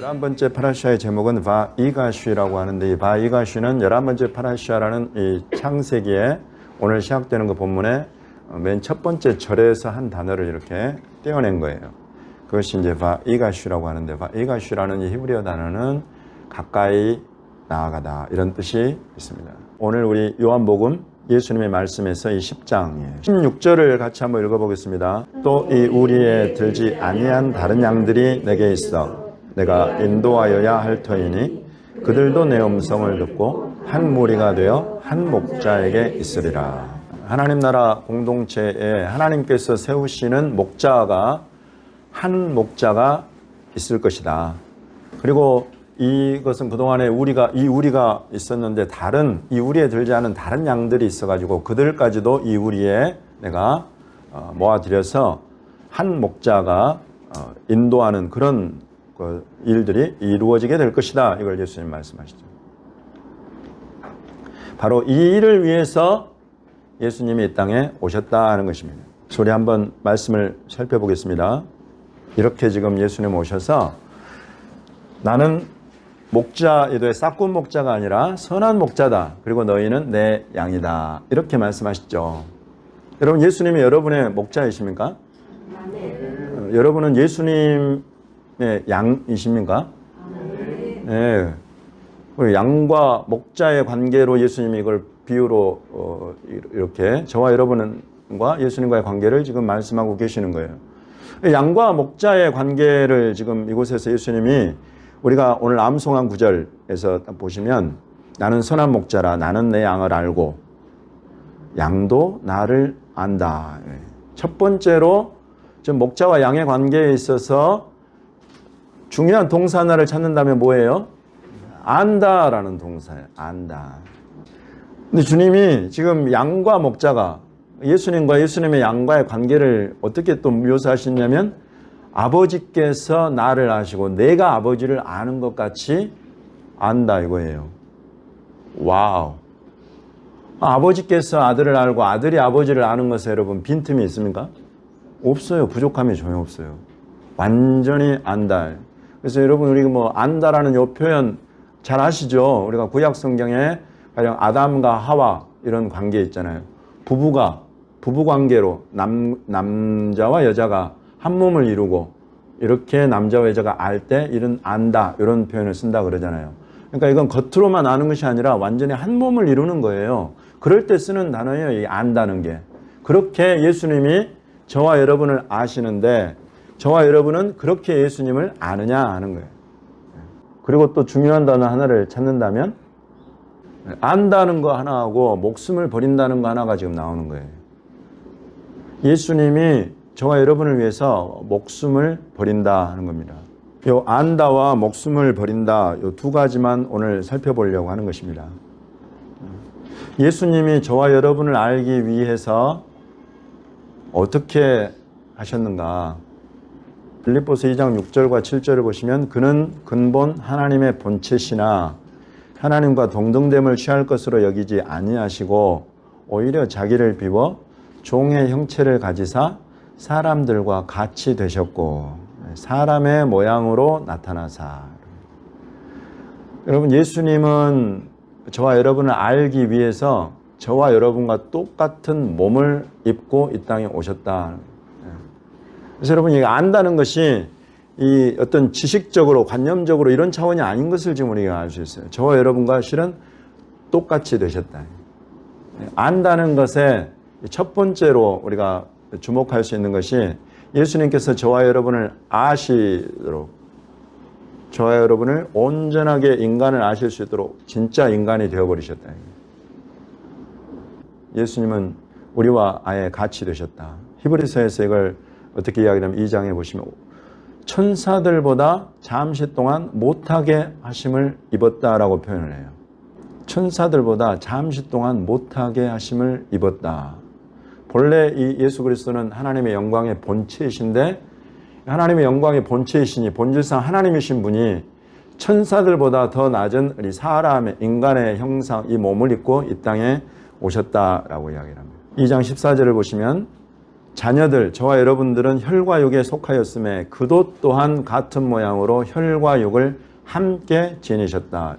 11번째 파라샤의 제목은 바이가슈라고 하는데, 이 바이가슈는 11번째 파라샤라는 이 창세기에 오늘 시작되는 그 본문의 맨 첫 번째 절에서 한 단어를 이렇게 떼어낸 거예요. 그것이 이제 바이가슈라고 하는데, 바이가슈라는 이 히브리어 단어는 가까이 나아가다 이런 뜻이 있습니다. 오늘 우리 요한복음 예수님의 말씀에서 이 10장 16절을 같이 한번 읽어보겠습니다. 또 이 우리에 들지 아니한 다른 양들이 내게 있어 내가 인도하여야 할 터이니 그들도 내 음성을 듣고 한 무리가 되어 한 목자에게 있으리라. 하나님 나라 공동체에 하나님께서 세우시는 목자가 한 목자가 있을 것이다. 그리고 이것은 그동안에 우리가 있었는데 다른 이 우리에 들지 않은 다른 양들이 있어가지고 그들까지도 이 우리에 내가 모아들여서 한 목자가 인도하는 그런 일들이 이루어지게 될 것이다. 이걸 예수님 말씀하시죠. 바로 이 일을 위해서 예수님이 이 땅에 오셨다 하는 것입니다. 우리 한번 말씀을 살펴보겠습니다. 이렇게 지금 예수님 오셔서 나는 목자이도의 싹군 목자가 아니라 선한 목자다. 그리고 너희는 내 양이다. 이렇게 말씀하시죠. 여러분, 예수님이 여러분의 목자이십니까? 네. 여러분은 예수님의 양이십니까? 네. 양과 목자의 관계로 예수님이 이걸 비유로 이렇게 저와 여러분과 예수님과의 관계를 지금 말씀하고 계시는 거예요. 양과 목자의 관계를 지금 이곳에서 예수님이 우리가 오늘 암송한 구절에서 보시면 나는 선한 목자라 나는 내 양을 알고 양도 나를 안다. 첫 번째로 지금 목자와 양의 관계에 있어서 중요한 동사 하나를 찾는다면 뭐예요? 안다라는 동사예요. 안다. 근데 주님이 지금 양과 목자가 예수님과 예수님의 양과의 관계를 어떻게 또 묘사하시냐면 아버지께서 나를 아시고 내가 아버지를 아는 것 같이 안다 이거예요. 와우. 아버지께서 아들을 알고 아들이 아버지를 아는 것에 여러분 빈틈이 있습니까? 없어요. 부족함이 전혀 없어요. 완전히 안다. 그래서 여러분 우리 안다라는 요 표현 잘 아시죠? 우리가 구약 성경에 가령 아담과 하와 이런 관계 있잖아요. 부부 관계로 남자와 여자가 한 몸을 이루고 이렇게 남자와 여자가 알 때 이런 안다 이런 표현을 쓴다 그러잖아요. 그러니까 이건 겉으로만 아는 것이 아니라 완전히 한 몸을 이루는 거예요. 그럴 때 쓰는 단어예요. 이 안다는 게. 그렇게 예수님이 저와 여러분을 아시는데 저와 여러분은 그렇게 예수님을 아느냐 하는 거예요. 그리고 또 중요한 단어 하나를 찾는다면 안다는 거 하나하고 목숨을 버린다는 거 하나가 지금 나오는 거예요. 예수님이 저와 여러분을 위해서 목숨을 버린다 하는 겁니다. 요 안다와 목숨을 버린다 요 두 가지만 오늘 살펴보려고 하는 것입니다. 예수님이 저와 여러분을 알기 위해서 어떻게 하셨는가? 빌립보서 2장 6절과 7절을 보시면 그는 근본 하나님의 본체시나 하나님과 동등됨을 취할 것으로 여기지 아니하시고 오히려 자기를 비워 종의 형체를 가지사 사람들과 같이 되셨고 사람의 모양으로 나타나사. 여러분 예수님은 저와 여러분을 알기 위해서 저와 여러분과 똑같은 몸을 입고 이 땅에 오셨다. 그래서 여러분 이게 안다는 것이 이 어떤 지식적으로 관념적으로 이런 차원이 아닌 것을 지금 우리가 알 수 있어요. 저와 여러분과 실은 똑같이 되셨다. 안다는 것에 첫 번째로 우리가 주목할 수 있는 것이 예수님께서 저와 여러분을 아시도록 저와 여러분을 온전하게 인간을 아실 수 있도록 진짜 인간이 되어버리셨다. 예수님은 우리와 아예 같이 되셨다. 히브리서에서 이걸 어떻게 이야기하면 2장에 보시면 천사들보다 잠시 동안 못하게 하심을 입었다라고 표현을 해요. 천사들보다 잠시 동안 못하게 하심을 입었다. 본래 이 예수 그리스도는 하나님의 영광의 본체이신데 하나님의 영광의 본체이시니 본질상 하나님이신 분이 천사들보다 더 낮은 우리 사람의 인간의 형상 이 몸을 입고 이 땅에 오셨다라고 이야기를 합니다. 2장 14절을 보시면 자녀들, 저와 여러분들은 혈과 육에 속하였음에 그도 또한 같은 모양으로 혈과 육을 함께 지니셨다.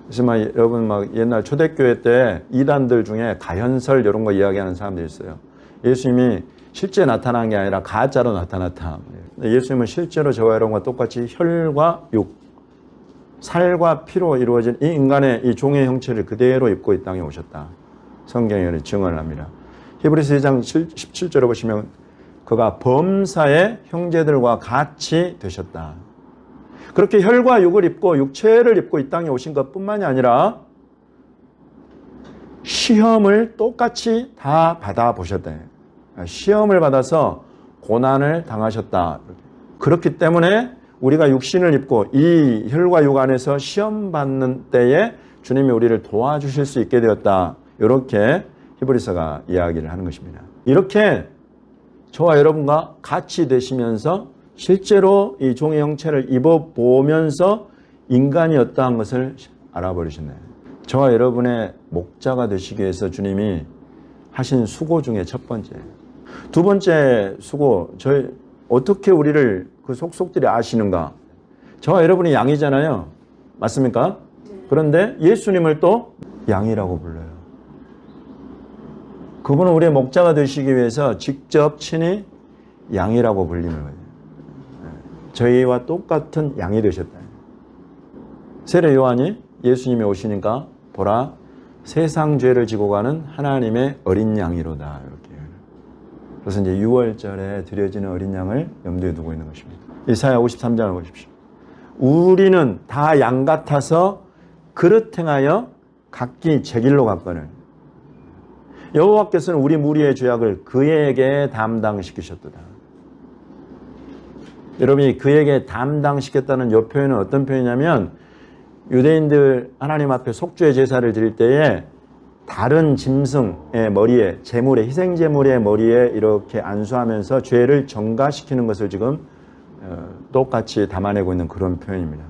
그래서 여러분 옛날 초대교회 때 이단들 중에 가현설 이런 거 이야기하는 사람들이 있어요. 예수님이 실제 나타난 게 아니라 가짜로 나타났다. 예수님은 실제로 저와 여러분과 똑같이 혈과 육, 살과 피로 이루어진 이 인간의 이 종의 형체를 그대로 입고 이 땅에 오셨다. 성경에 증언을 합니다. 히브리서 2장 17절에 보시면 그가 범사의 형제들과 같이 되셨다. 그렇게 혈과 육을 입고 육체를 입고 이 땅에 오신 것뿐만이 아니라 시험을 똑같이 다 받아보셨다. 시험을 받아서 고난을 당하셨다. 그렇기 때문에 우리가 육신을 입고 이 혈과 육 안에서 시험 받는 때에 주님이 우리를 도와주실 수 있게 되었다. 이렇게 히브리서가 이야기를 하는 것입니다. 이렇게 저와 여러분과 같이 되시면서 실제로 이 종의 형체를 입어보면서 인간이었다는 것을 알아버리셨네요. 저와 여러분의 목자가 되시기 위해서 주님이 하신 수고 중에 첫 번째. 두 번째 수고, 저희 어떻게 우리를 그 속속들이 아시는가? 저와 여러분이 양이잖아요. 맞습니까? 그런데 예수님을 또 양이라고 불러요. 그분은 우리의 목자가 되시기 위해서 직접 친히 양이라고 불리는 거예요. 저희와 똑같은 양이 되셨다. 세례 요한이 예수님이 오시니까 보라 세상 죄를 지고 가는 하나님의 어린 양이로다. 이렇게. 그래서 이제 6월절에 드려지는 어린 양을 염두에 두고 있는 것입니다. 이사야 53장을 보십시오. 우리는 다 양 같아서 그릇 행하여 각기 제 길로 갔거늘 여호와께서는 우리 무리의 죄악을 그에게 담당시키셨도다. 여러분이 그에게 담당시켰다는 이 표현은 어떤 표현이냐면 유대인들 하나님 앞에 속죄 제사를 드릴 때에 다른 짐승의 머리에 제물의 희생 제물의 머리에 이렇게 안수하면서 죄를 전가시키는 것을 지금 똑같이 담아내고 있는 그런 표현입니다.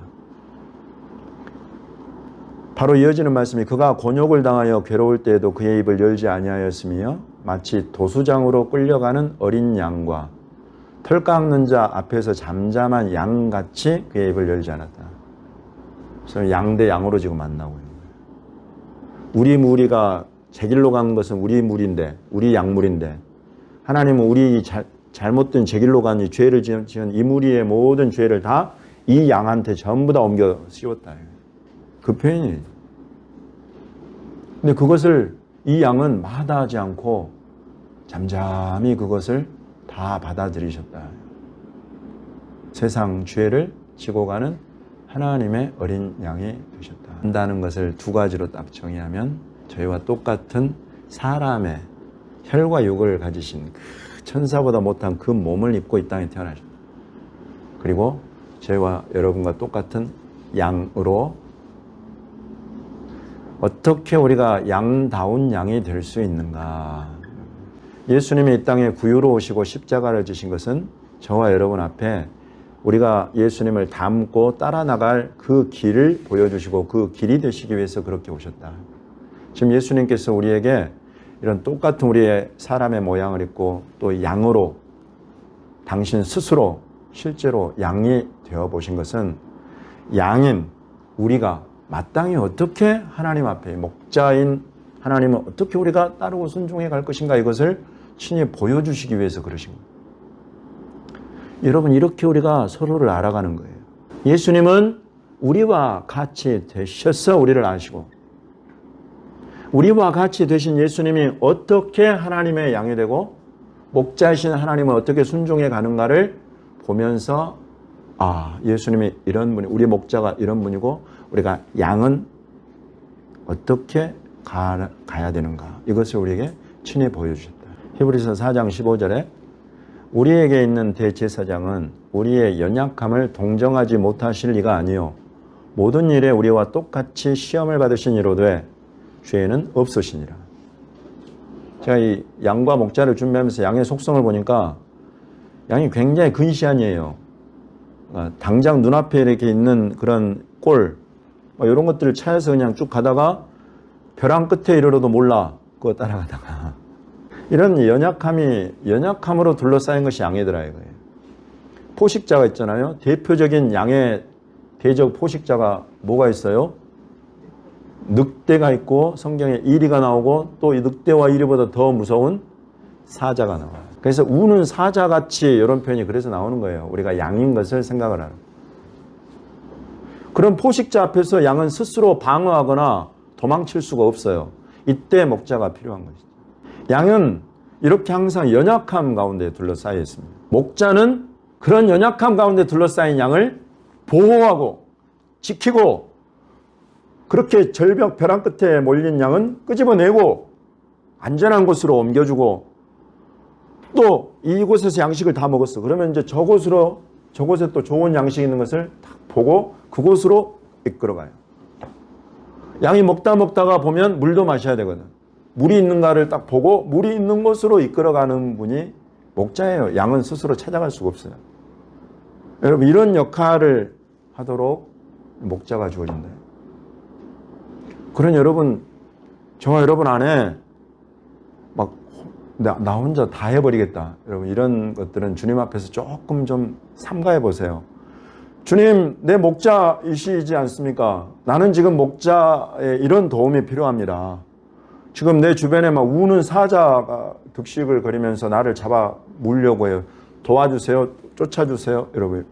바로 이어지는 말씀이 그가 곤욕을 당하여 괴로울 때에도 그의 입을 열지 아니하였으며 마치 도수장으로 끌려가는 어린 양과 털 깎는 자 앞에서 잠잠한 양같이 그의 입을 열지 않았다. 그래서 양 대 양으로 지금 만나고 있는 거예요. 우리 무리가 제 길로 가는 것은 우리 무리인데, 우리 양무리인데 하나님은 우리 잘못된 제 길로 간 이 죄를 지은 이 무리의 모든 죄를 다 이 양한테 전부 다 옮겨 씌웠다. 그 표현이에요. 근데 그것을 이 양은 마다하지 않고 잠잠히 그것을 다 받아들이셨다. 세상 죄를 지고 가는 하나님의 어린 양이 되셨다. 한다는 것을 두 가지로 딱 정의하면 저희와 똑같은 사람의 혈과 육을 가지신 그 천사보다 못한 그 몸을 입고 이 땅에 태어나셨다. 그리고 저희와 여러분과 똑같은 양으로 어떻게 우리가 양다운 양이 될 수 있는가? 예수님이 이 땅에 구유로 오시고 십자가를 지신 것은 저와 여러분 앞에 우리가 예수님을 닮고 따라 나갈 그 길을 보여주시고 그 길이 되시기 위해서 그렇게 오셨다. 지금 예수님께서 우리에게 이런 똑같은 우리의 사람의 모양을 입고 또 양으로 당신 스스로 실제로 양이 되어 보신 것은 양인 우리가 마땅히 어떻게 하나님 앞에 목자인 하나님은 어떻게 우리가 따르고 순종해 갈 것인가 이것을 친히 보여주시기 위해서 그러신 거예요. 여러분 이렇게 우리가 서로를 알아가는 거예요. 예수님은 우리와 같이 되셔서 우리를 아시고 우리와 같이 되신 예수님이 어떻게 하나님의 양이 되고 목자이신 하나님은 어떻게 순종해 가는가를 보면서 예수님이 이런 분이 우리 목자가 이런 분이고 우리가 양은 어떻게 가야 되는가 이것을 우리에게 친히 보여주셨다. 히브리서 4장 15절에 우리에게 있는 대제사장은 우리의 연약함을 동정하지 못하실 리가 아니요 모든 일에 우리와 똑같이 시험을 받으신 이로되 죄는 없으시니라. 제가 이 양과 목자를 준비하면서 양의 속성을 보니까 양이 굉장히 근시안이에요. 당장 눈앞에 이렇게 있는 그런 꼴 이런 것들을 찾아서 그냥 쭉 가다가 벼랑 끝에 이르러도 몰라 그거 따라가다가 이런 연약함으로 둘러싸인 것이 양이더라 이거예요. 포식자가 있잖아요. 대표적인 양의 대적 포식자가 뭐가 있어요? 늑대가 있고 성경에 이리가 나오고 또 이 늑대와 이리보다 더 무서운 사자가 나와요. 그래서 우는 사자같이 이런 표현이 그래서 나오는 거예요. 우리가 양인 것을 생각을 하는. 그런 포식자 앞에서 양은 스스로 방어하거나 도망칠 수가 없어요. 이때 목자가 필요한 것이죠. 양은 이렇게 항상 연약함 가운데 둘러싸여 있습니다. 목자는 그런 연약함 가운데 둘러싸인 양을 보호하고 지키고 그렇게 절벽 벼랑 끝에 몰린 양은 끄집어내고 안전한 곳으로 옮겨주고 또 이곳에서 양식을 다 먹었어. 그러면 이제 저곳에 또 좋은 양식이 있는 것을 딱 보고 그곳으로 이끌어가요. 양이 먹다가 보면 물도 마셔야 되거든. 물이 있는가를 딱 보고 물이 있는 곳으로 이끌어가는 분이 목자예요. 양은 스스로 찾아갈 수가 없어요. 여러분 이런 역할을 하도록 목자가 주어진다. 그런 여러분, 저와 여러분 안에 막 나 혼자 다 해버리겠다. 여러분 이런 것들은 주님 앞에서 조금 좀 삼가해 보세요. 주님, 내 목자이시지 않습니까? 나는 지금 목자의 이런 도움이 필요합니다. 지금 내 주변에 막 우는 사자가 득식을 거리면서 나를 잡아 물려고 해요. 도와주세요. 쫓아주세요. 여러분.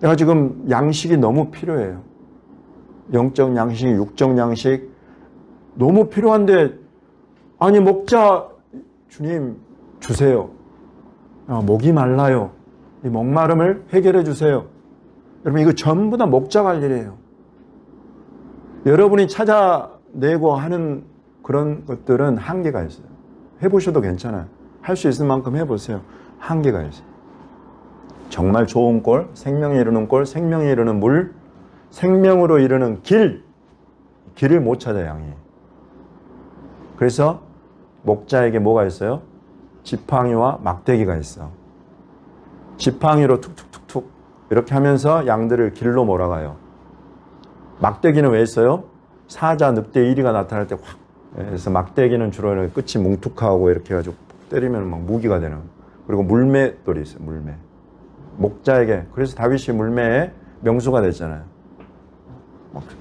내가 지금 양식이 너무 필요해요. 영적 양식, 육적 양식 너무 필요한데 아니 목자 주님 주세요. 목이 말라요. 이 목마름을 해결해 주세요. 여러분 이거 전부 다 목자가 할 일이에요. 여러분이 찾아내고 하는 그런 것들은 한계가 있어요. 해보셔도 괜찮아요. 할 수 있을 만큼 해보세요. 한계가 있어요. 정말 좋은 꼴, 생명에 이르는 꼴, 생명에 이르는 물, 생명으로 이르는 길을 못 찾아요, 양이. 그래서 목자에게 뭐가 있어요? 지팡이와 막대기가 있어. 지팡이로 툭툭툭툭 이렇게 하면서 양들을 길로 몰아가요. 막대기는 왜 있어요? 사자, 늑대, 이리가 나타날 때 확. 그래서 막대기는 주로 끝이 뭉툭하고 이렇게 해가지고 때리면 막 무기가 되는. 그리고 물매돌이 있어요, 물매. 목자에게. 그래서 다윗이 물매의 명수가 됐잖아요.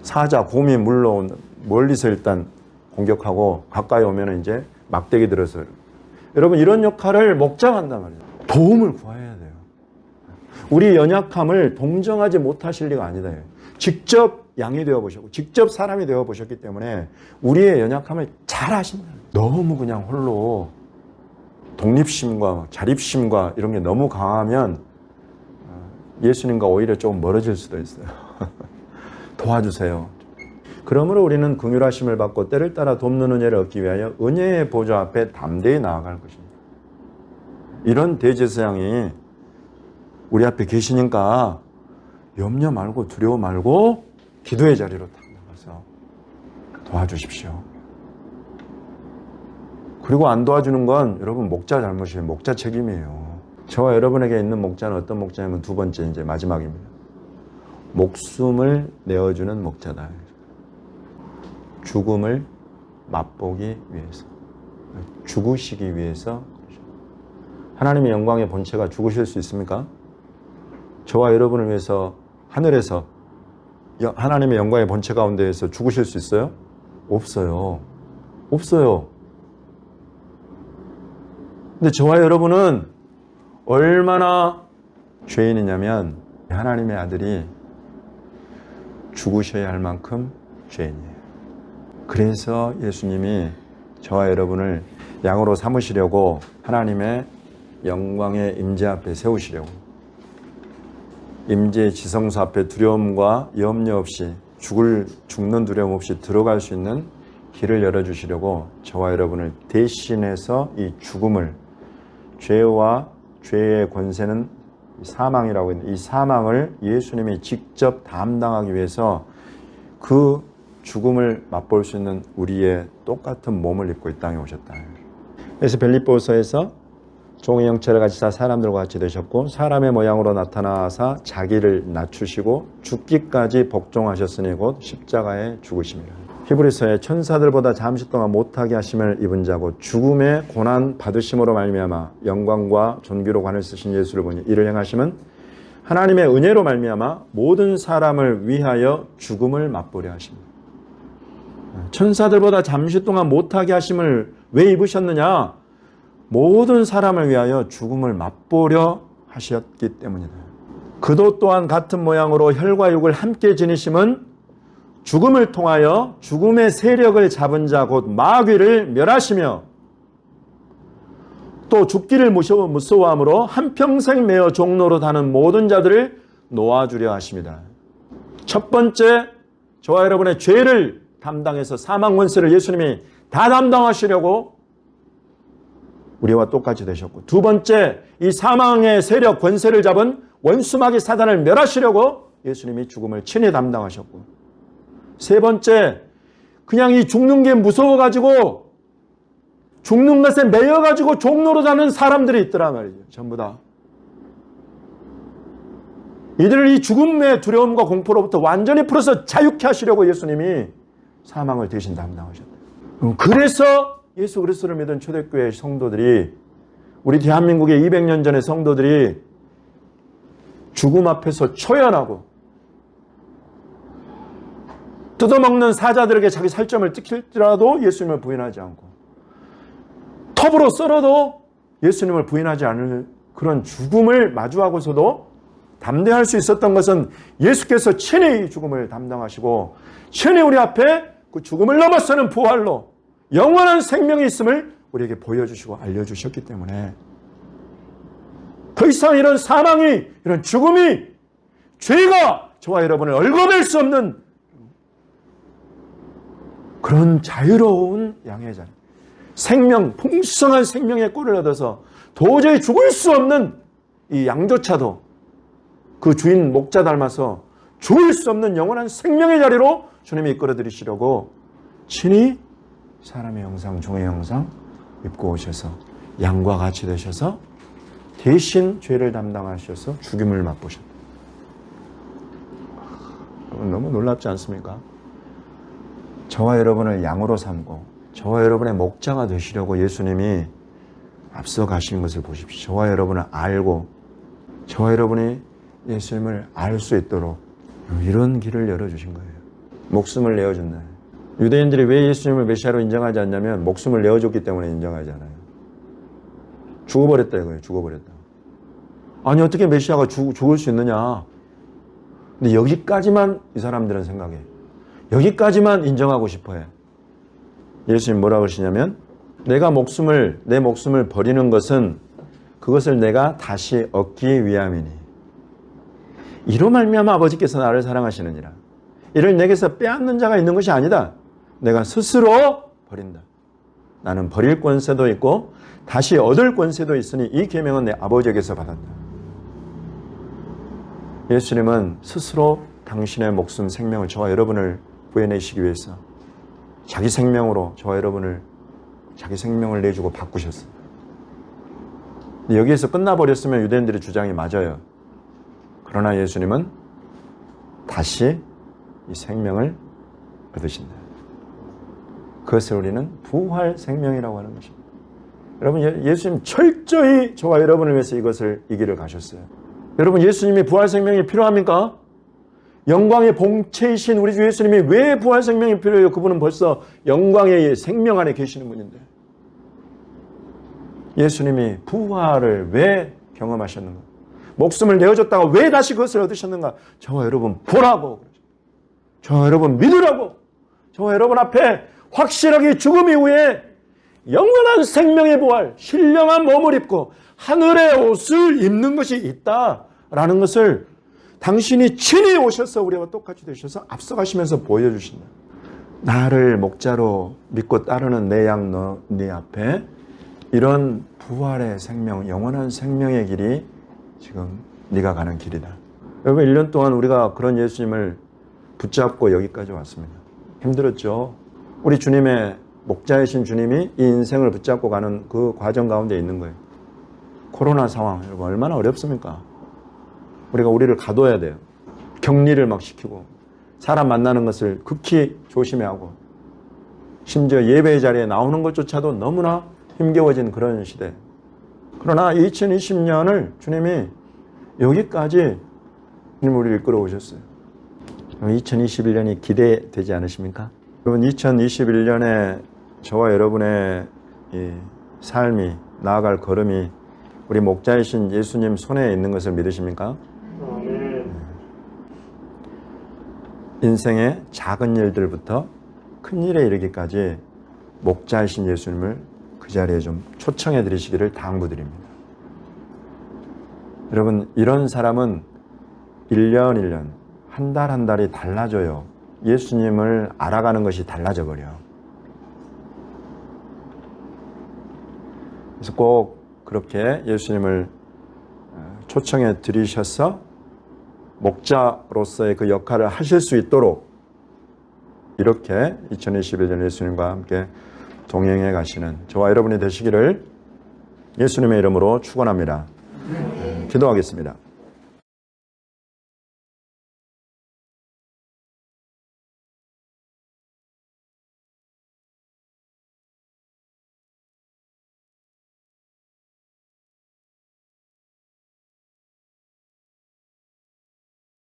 사자, 곰이 물로 멀리서 일단 공격하고 가까이 오면 이제 막대기 들어서. 여러분 이런 역할을 목자가 한단 말이에요. 도움을 구해야 돼요. 우리 연약함을 동정하지 못하실 리가 아니다. 직접 양이 되어보셨고 직접 사람이 되어보셨기 때문에 우리의 연약함을 잘 아신다. 너무 그냥 홀로 독립심과 자립심과 이런 게 너무 강하면 예수님과 오히려 조금 멀어질 수도 있어요. 도와주세요. 그러므로 우리는 긍휼하심을 받고 때를 따라 돕는 은혜를 얻기 위하여 은혜의 보좌 앞에 담대히 나아갈 것입니다. 이런 대제사장이 우리 앞에 계시니까 염려 말고 두려워 말고 기도의 자리로 딱 나가서 도와주십시오. 그리고 안 도와주는 건 여러분 목자 잘못이에요. 목자 책임이에요. 저와 여러분에게 있는 목자는 어떤 목자냐면 두 번째 이제 마지막입니다. 목숨을 내어주는 목자다. 죽음을 맛보기 위해서, 죽으시기 위해서. 하나님의 영광의 본체가 죽으실 수 있습니까? 저와 여러분을 위해서 하늘에서 하나님의 영광의 본체 가운데에서 죽으실 수 있어요? 없어요. 없어요. 근데 저와 여러분은 얼마나 죄인이냐면 하나님의 아들이 죽으셔야 할 만큼 죄인이에요. 그래서 예수님이 저와 여러분을 양으로 삼으시려고 하나님의 영광의 임재 앞에 세우시려고, 임재의 지성소 앞에 두려움과 염려 없이 죽는 두려움 없이 들어갈 수 있는 길을 열어주시려고 저와 여러분을 대신해서 이 죽음을, 죄와 죄의 권세는 사망이라고 했는데 이 사망을 예수님이 직접 담당하기 위해서 그 죽음을 맛볼 수 있는 우리의 똑같은 몸을 입고 이 땅에 오셨다. 그래서 빌립보서에서 종의 형체를 가지사 사람들과 같이 되셨고 사람의 모양으로 나타나사 자기를 낮추시고 죽기까지 복종하셨으니 곧 십자가에 죽으심이라. 히브리서에 천사들보다 잠시 동안 못하게 하심을 입은 자고 죽음의 고난 받으심으로 말미암아 영광과 존귀로 관을 쓰신 예수를 보니 이를 행하심은 하나님의 은혜로 말미암아 모든 사람을 위하여 죽음을 맛보려 하십니다. 천사들보다 잠시 동안 못하게 하심을 왜 입으셨느냐? 모든 사람을 위하여 죽음을 맛보려 하셨기 때문이다. 그도 또한 같은 모양으로 혈과 육을 함께 지니심은 죽음을 통하여 죽음의 세력을 잡은 자 곧 마귀를 멸하시며 또 죽기를 무서워함으로 한평생 매어 종로로 다는 모든 자들을 놓아주려 하십니다. 첫 번째, 저와 여러분의 죄를 담당해서 사망 권세를 예수님이 다 담당하시려고 우리와 똑같이 되셨고, 두 번째, 이 사망의 세력 권세를 잡은 원수마귀 사단을 멸하시려고 예수님이 죽음을 친히 담당하셨고, 세 번째, 그냥 이 죽는 게 무서워가지고 죽는 것에 매여가지고 종로로 다는 사람들이 있더라 말이죠. 전부 다. 이들을 이 죽음의 두려움과 공포로부터 완전히 풀어서 자유케 하시려고 예수님이 사망을 대신 담당하셨다. 그래서 예수 그리스도를 믿은 초대교회 성도들이, 우리 대한민국의 200년 전의 성도들이 죽음 앞에서 초연하고 뜯어먹는 사자들에게 자기 살점을 찍힐지라도 예수님을 부인하지 않고 톱으로 썰어도 예수님을 부인하지 않을 그런 죽음을 마주하고서도 담대할 수 있었던 것은 예수께서 친히 죽음을 담당하시고 친히 우리 앞에 그 죽음을 넘어서는 부활로 영원한 생명이 있음을 우리에게 보여주시고 알려주셨기 때문에 더 이상 이런 사망이, 이런 죽음이, 죄가 저와 여러분을 얽어맬 수 없는 그런 자유로운 양의 자리, 생명, 풍성한 생명의 꿀을 얻어서 도저히 죽을 수 없는 이 양조차도 그 주인 목자 닮아서 죽을 수 없는 영원한 생명의 자리로 주님이 이끌어들이시려고 친히 사람의 형상, 종의 형상 입고 오셔서 양과 같이 되셔서 대신 죄를 담당하셔서 죽임을 맛보셨다. 너무 놀랍지 않습니까? 저와 여러분을 양으로 삼고 저와 여러분의 목자가 되시려고 예수님이 앞서 가시는 것을 보십시오. 저와 여러분을 알고 저와 여러분이 예수님을 알 수 있도록 이런 길을 열어주신 거예요. 목숨을 내어준다. 유대인들이 왜 예수님을 메시아로 인정하지 않냐면 목숨을 내어줬기 때문에 인정하지 않아요. 죽어버렸다 이거예요. 죽어버렸다. 아니 어떻게 메시아가 죽을 수 있느냐. 근데 여기까지만 이 사람들은 생각해. 여기까지만 인정하고 싶어해. 예수님 뭐라고 그러시냐면 내 목숨을 버리는 것은 그것을 내가 다시 얻기 위함이니 이로 말미암아 아버지께서 나를 사랑하시느니라. 이를 내게서 빼앗는 자가 있는 것이 아니다. 내가 스스로 버린다. 나는 버릴 권세도 있고 다시 얻을 권세도 있으니 이 계명은 내 아버지에게서 받았다. 예수님은 스스로 당신의 목숨, 생명을 저와 여러분을 구해내시기 위해서 자기 생명으로 저와 여러분을 자기 생명을 내주고 바꾸셨어요. 여기에서 끝나버렸으면 유대인들의 주장이 맞아요. 그러나 예수님은 다시 이 생명을 얻으신다. 그것을 우리는 부활 생명이라고 하는 것입니다. 여러분, 예수님 철저히 저와 여러분을 위해서 이 길을 가셨어요. 여러분, 예수님이 부활 생명이 필요합니까? 영광의 본체이신 우리 주 예수님이 왜 부활 생명이 필요해요? 그분은 벌써 영광의 생명 안에 계시는 분인데. 예수님이 부활을 왜 경험하셨는가? 목숨을 내어줬다가 왜 다시 그것을 얻으셨는가? 저와 여러분 보라고, 저와 여러분 믿으라고, 저와 여러분 앞에 확실하게 죽음 이후에 영원한 생명의 부활, 신령한 몸을 입고 하늘의 옷을 입는 것이 있다라는 것을 당신이 친히 오셔서 우리와 똑같이 되셔서 앞서가시면서 보여주신다. 나를 목자로 믿고 따르는 내 양 네 앞에 이런 부활의 생명, 영원한 생명의 길이 지금 네가 가는 길이다. 여러분, 1년 동안 우리가 그런 예수님을 붙잡고 여기까지 왔습니다. 힘들었죠. 우리 주님의 목자이신 주님이 이 인생을 붙잡고 가는 그 과정 가운데 있는 거예요. 코로나 상황, 여러분 얼마나 어렵습니까? 우리를 가둬야 돼요. 격리를 막 시키고 사람 만나는 것을 극히 조심해야 하고 심지어 예배 자리에 나오는 것조차도 너무나 힘겨워진 그런 시대. 그러나 2020년을 주님이 여기까지 우리를 끌어오셨어요. 2021년이 기대되지 않으십니까? 여러분, 2021년에 저와 여러분의 이 삶이, 나아갈 걸음이 우리 목자이신 예수님 손에 있는 것을 믿으십니까? 인생의 작은 일들부터 큰 일에 이르기까지 목자이신 예수님을 그 자리에 좀 초청해 드리시기를 당부드립니다. 여러분, 이런 사람은 1년 1년, 한 달 한 달이 달라져요. 예수님을 알아가는 것이 달라져 버려. 그래서 꼭 그렇게 예수님을 초청해 드리셔서 목자로서의 그 역할을 하실 수 있도록 이렇게 2021년 예수님과 함께 동행해 가시는 저와 여러분이 되시기를 예수님의 이름으로 축원합니다. 기도하겠습니다.